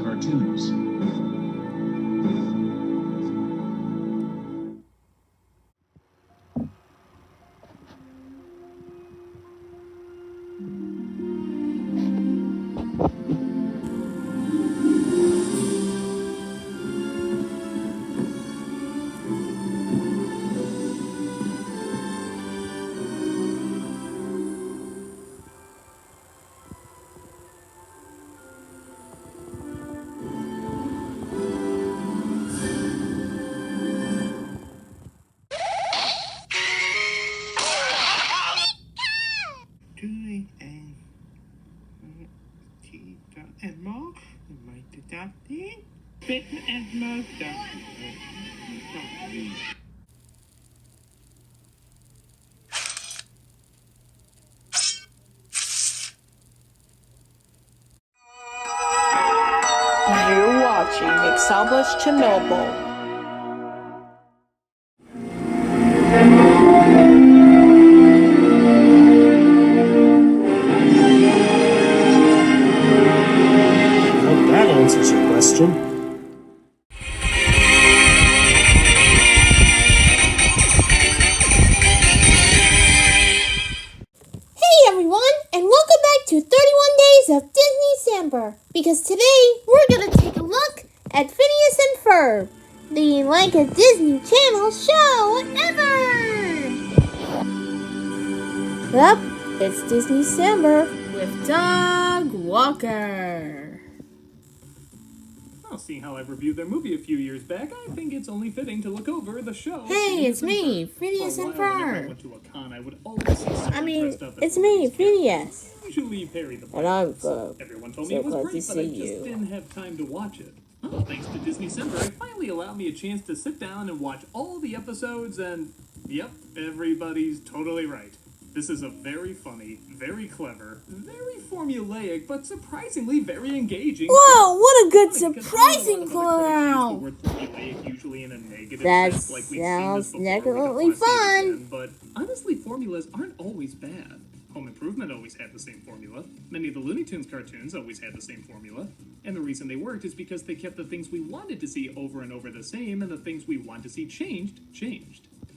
Cartoons. And more, might adopt it, fit and most You're watching Established Chernobyl. That answers your question. Hey everyone, and welcome back to 31 Days of Disneycember. Because today we're gonna take a look at Phineas and Ferb, the like a Disney Channel show ever. Yep, it's Disneycember with Doug Walker. Well, seeing how I reviewed their movie a few years back, I think it's only fitting to look over the show. Hey, it's and me, Ferb. Phineas and For a while, whenever I Ferb. went to a con, I would always see someone dressed up as It's one of me, these characters. Phineas. Usually Perry the And I'm Platypus. Ferb. Everyone told So me it was glad great, to but I see just you. didn't have time to watch it. Well, thanks to Disneycember, it finally allowed me a chance to sit down and watch all the episodes, and yep, everybody's totally right. This is a very funny, very clever, very formulaic, but surprisingly very engaging. Whoa, what a good Because unlike surprising a lot of other critics use clown! the word formulaic usually in a negative That sense, like we've sounds seen this before, definitely we don't wanna see it fun. again, but honestly, formulas aren't always bad. Home Improvement always had the same formula. Many of the Looney Tunes cartoons always had the same formula. And the reason they worked is because they kept the things we wanted to see over and over the same, and the things we want to see changed.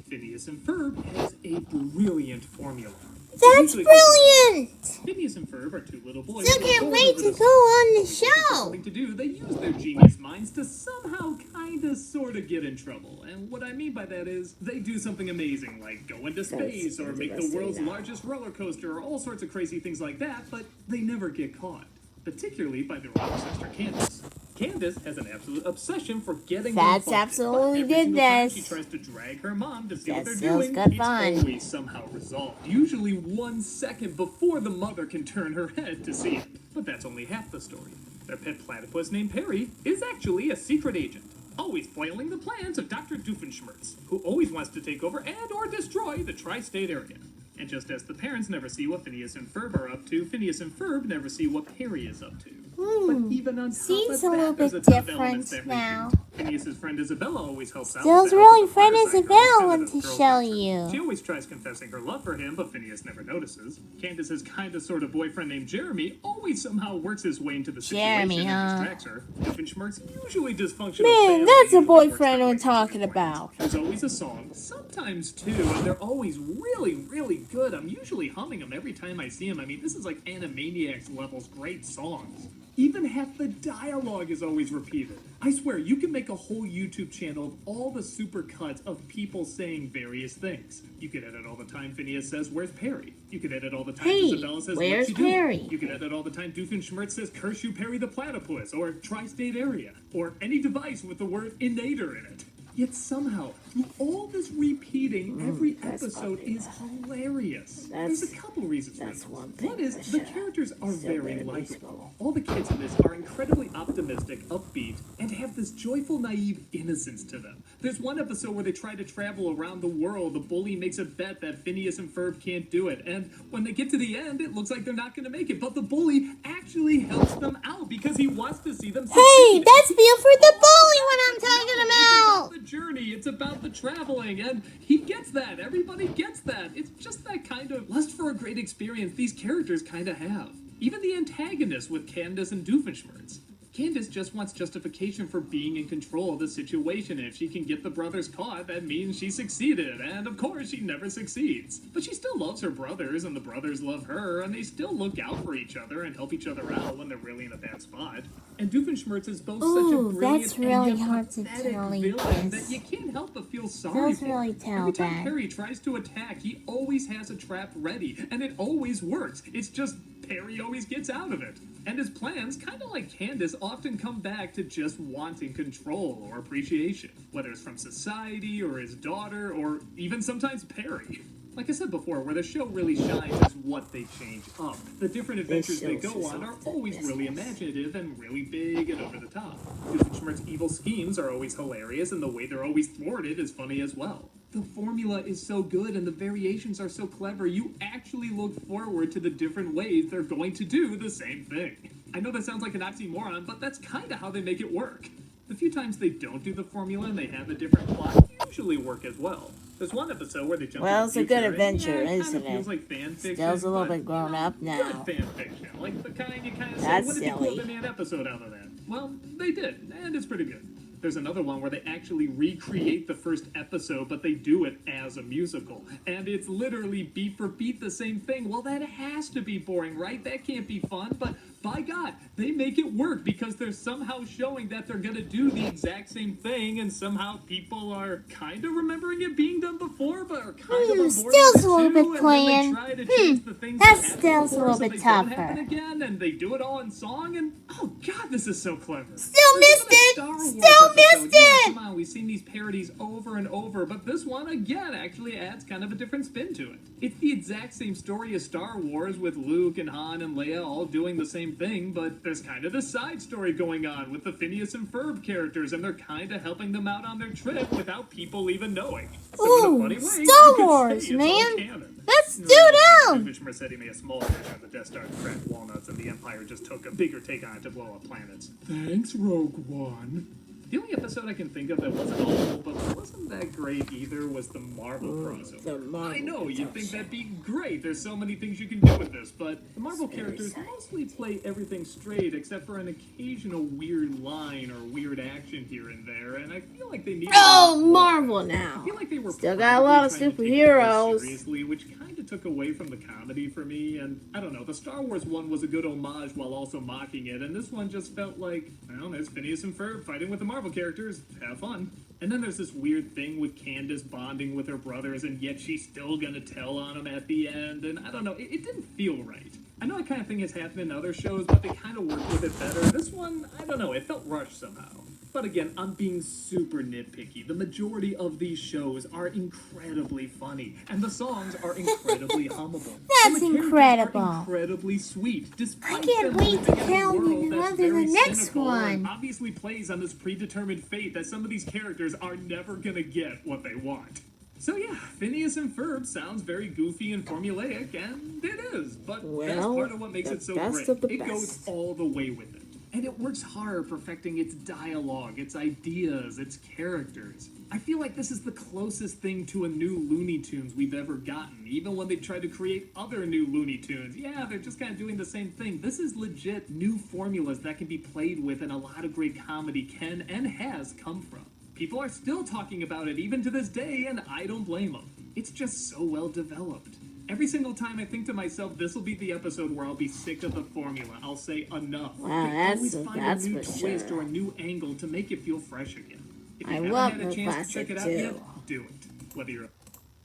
Phineas and Ferb has a brilliant formula. That's brilliant! Phineas and Ferb are two little boys. Still who can't are wait over to the go on the Looking for show. something to do, they use their genius minds to somehow kinda sorta get in trouble. And what I mean by that is they do something amazing, like go into space or make the world's largest roller coaster or all sorts of crazy things like that, but they never get caught. Particularly by their older sister Candace. Candace has an absolute obsession for getting them That's caught. absolutely But every single time goodness. she tries to drag her mom to see what That they're sounds doing, good it's fun. always somehow resolved. Usually 1 second before the mother can turn her head to see it. But that's only half the story. Their pet platypus named Perry is actually a secret agent, always foiling the plans of Dr. Doofenshmirtz, who always wants to take over and or destroy the tri-state area. And just as the parents never see what Phineas and Ferb are up to, Phineas and Ferb never see what Perry is up to. But even on top Seems of a little that, there's bit a ton of elements different that now. repeat. Phineas's friend Isabella always helps out. Still's with the really help of friend Fireside Isabella Girl instead want of to Girl show Fletcher. you. She always tries confessing her love for him, but Phineas never notices. Candace's kinda sorta boyfriend named Jeremy always somehow works his way into the situation Jeremy, huh? and distracts her. Doofenshmirtz usually dysfunctional Man, family that's a usually works boyfriend their we're way into talking his plans. about. There's always a song, sometimes two, and they're always really, really good. I'm usually humming them every time I see them. I mean, this is like Animaniacs levels great songs. Even half the dialogue is always repeated. I swear, you can make a whole YouTube channel of all the super cuts of people saying various things. You could edit all the time Phineas says, "Where's Perry?" You could edit all the time Hey, Isabella says, where's "What you Perry?" doing?" You could edit all the time Doofenshmirtz says, "Curse you, Perry the Platypus," or "Tri-State Area," or any device with the word "inator" in it. Yet somehow, through all this repeating, every episode is hilarious. There's a couple reasons for this. One is the characters are very likable. All the kids in this are incredibly optimistic, upbeat, and have this joyful, naive innocence to them. There's one episode where they try to travel around the world. The bully makes a bet that Phineas and Ferb can't do it, and when they get to the end, it looks like they're not going to make it. But the bully actually helps them out because he wants to see them succeed. Hey, that's Buford the Bully what I'm talking about. The journey, it's It's about the traveling, and he gets that. Everybody gets that. It's just that kind of lust for a great experience these characters kind of have. Even the antagonists with Candace and Doofenshmirtz. Candace just wants justification for being in control of the situation, and if she can get the brothers caught, that means she succeeded, and of course she never succeeds. But she still loves her brothers, and the brothers love her, and they still look out for each other and help each other out when they're really in a bad spot. And Doofenshmirtz is both such a brilliant that's really and yet hard to pathetic tell, villain that yes. you can't help but feel sorry Does for really him. tell Every time that. Perry tries to attack, he always has a trap ready, and it always works. It's just Perry always gets out of it. And his plans, kind of like Candace, often come back to just wanting control or appreciation, whether it's from society or his daughter or even sometimes Perry. Like I said before, where the show really shines is what they change up. The different adventures they go on are always really imaginative and really big and over the top. Doofenshmirtz's evil schemes are always hilarious, and the way they're always thwarted is funny as well. The formula is so good and the variations are so clever, you actually look forward to the different ways they're going to do the same thing. I know that sounds like an oxymoron, but that's kind of how they make it work. The few times they don't do the formula and they have a different plot usually work as well. There's one episode where they jump Well, to it's the a good future, and, adventure, yeah, it isn't kinda feels it? like fan fiction, Still's a little but, bit grown up good now. fan fiction, like the kind you kind of say, That's what if you cool silly. to me an episode out of that? Well, they did, and it's pretty good. There's another one where they actually recreate the first episode, but they do it as a musical. And it's literally beat for beat the same thing. Well, that has to be boring, right? That can't be fun, but by God, they make it work because they're somehow showing that they're gonna do the exact same thing, and somehow people are kind of remembering it being done before, but are kind of on board Still's with a little it bit too, and then plain. they try to change the things That's that happened Still's a before little so bit they don't happen tougher. again, and they do it all in song, and oh God, this is so clever. Still There's missed even a it! Star Wars Still episode. missed Yeah, it! come on, we've seen these parodies over and over, but this one, again, actually adds kind of a different spin to it. It's the exact same story as Star Wars, with Luke and Han and Leia all doing the same thing, but there's kind of this side story going on with the Phineas and Ferb characters, and they're kind of helping them out on their trip without people even knowing. So in a Ooh, funny way, Star you could Wars, say it's man. all canon. Let's do them! Doofenshmirtz said he made a small version of the Death Star to crack walnuts, and the Empire just took a bigger take on it to blow up planets. Thanks, Rogue One. The only episode I can think of that wasn't awful, but wasn't that great either, was the Marvel crossover. the Marvel I know, you'd think crossover. that'd be great. There's so many things you can do with this, but the Marvel characters mostly play everything straight, except for an occasional weird line or weird action here and there, and I feel like they need. Oh, Marvel now. I feel like they were Still got a lot of probably trying to take it more superheroes. seriously, which kind of took away from the comedy for me. And I don't know, the Star Wars one was a good homage while also mocking it, and this one just felt like, well, there's Phineas and Ferb fighting with the Marvel characters. Have fun. And then there's this weird thing with Candace bonding with her brothers, and yet she's still gonna tell on them at the end. And I don't know, it didn't feel right. I know that kind of thing has happened in other shows, but they kind of work with it better. This one, I don't know, it felt rushed somehow. But again, I'm being super nitpicky. The majority of these shows are incredibly funny, and the songs are incredibly hummable. That's And the characters incredible. Are incredibly sweet, despite I can't them wait to living in a tell you world the that's other- the very next cynical and one. obviously plays on this predetermined fate that some of these characters are never gonna get what they want. So yeah, Phineas and Ferb sounds very goofy and formulaic, and it is, but that's Well, part of what makes the it so best great. of the It goes best. all the way with it. And it works hard perfecting its dialogue, its ideas, its characters. I feel like this is the closest thing to a new Looney Tunes we've ever gotten, even when they've tried to create other new Looney Tunes. Yeah, they're just kind of doing the same thing. This is legit new formulas that can be played with, and a lot of great comedy can and has come from. People are still talking about it even to this day, and I don't blame them. It's just so well developed. Every single time I think to myself, this will be the episode where I'll be sick of the formula. I'll say enough. Wow, They always find that's a new for twist sure. or a new angle to make it feel fresh again. If you I haven't love had a the chance to check it out classic, yet, too. do it. Whether you're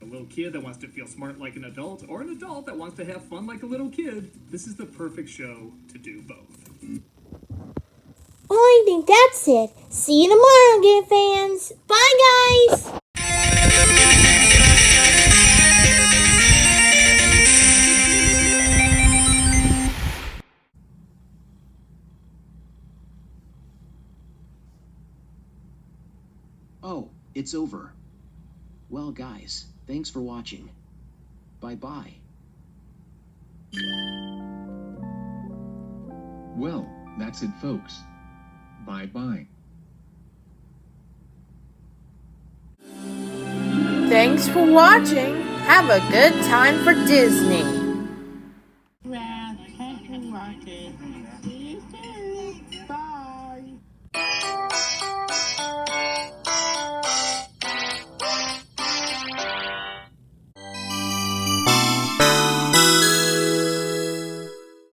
a little kid that wants to feel smart like an adult, or an adult that wants to have fun like a little kid, this is the perfect show to do both. Well, I think that's it. See you tomorrow, game fans. Bye, guys. Oh, it's over. Well, guys, thanks for watching. Bye-bye. Well, that's it, folks. Bye-bye. Thanks for watching. Have a good time for Disney. Right.